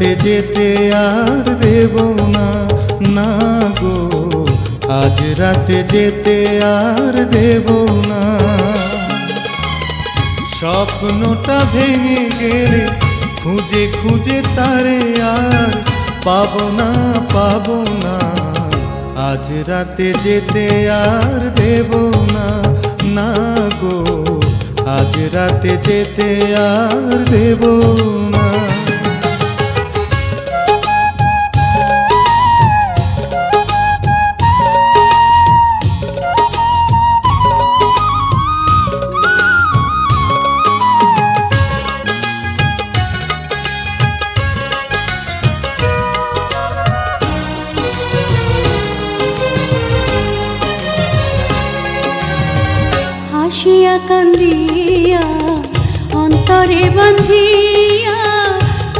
রাতে যেতে আর দেব না, না গো আজ রাতে যেতে আর দেব না। স্বপ্নটা ভেঙে গেলে খুঁজে খুঁজে তারে আর পাবো না, পাবো না। আজ রাতে যেতে আর দেব না, না গো আজ রাতে যেতে আর দেব না। হাসিয়া কান্দিয়া অন্তরে বান্ধিয়া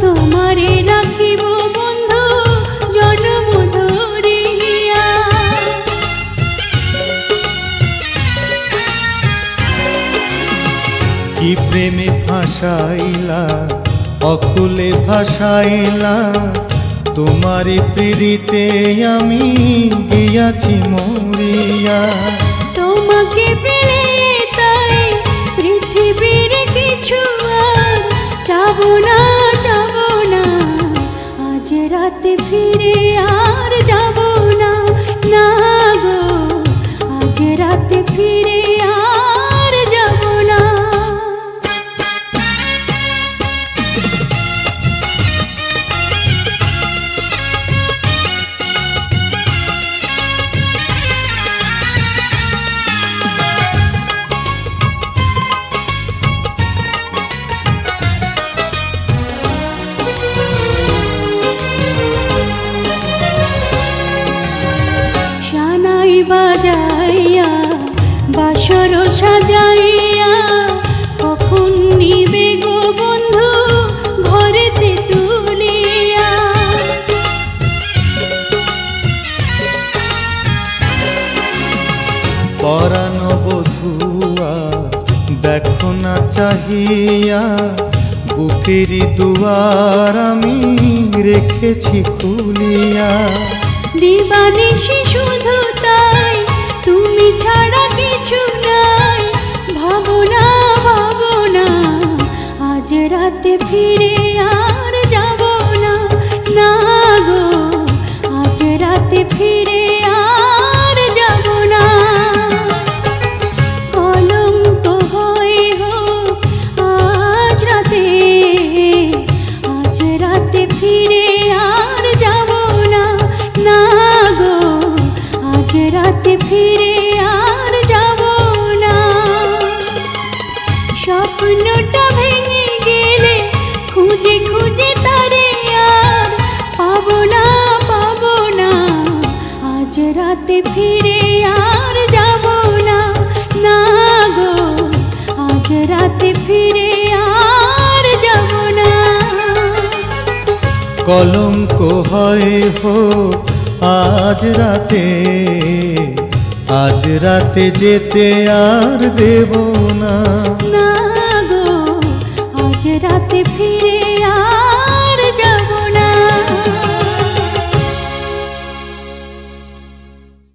তোমারে রাখিব বন্ধু জন্ম ধরিয়া। কি প্রেমে ভাসাইলা অকুলে ভাসাইলা, তোমারে প্রীতিতে আমি গিয়াছি মরিয়া। তোমাকে পেলে তাই পৃথিবীর কিছু আর চাবো না, চাবো না। আজ রাতে ফিরে আর যাবো না, না গো আজ রাতে ফিরে আর যাবো না। শানাই বাজাইয়া বাসর সাজাইয়া কখন নিবে গো বন্ধু ঘরেতে তুলিয়া। পরাণ বধুয়া দেখো না চাহিয়া, বুকেরই দুয়ার আমি রেখেছি খুলিয়া। দিবানিশি শুধু তাই তুমি ছাড়া কিছু নাই, ভাবো না, ভাবো না। আজ রাতে ফিরে আর যাবো না, না গো আজ রাতে ফিরে আর যাবো না। কলঙ্ক হয়ে হোক আজ রাতে, আজ রাতে ফিরে আর যাবো না, না গো আজ রাতে ফিরে আর যাবো না। স্বপ্নটা ভেঙে গেলে খুঁজে খুঁজে তারে আর পাবো না, পাবো না। আজ রাতে ফিরে আর যাবো না, না গো আজ রাতে ফিরে আর যাবো না। কলঙ্ক হয় হোক আজ রাতে, আজ রাতে যেতে আর দেব না, না গো আজ রাতে ফিরে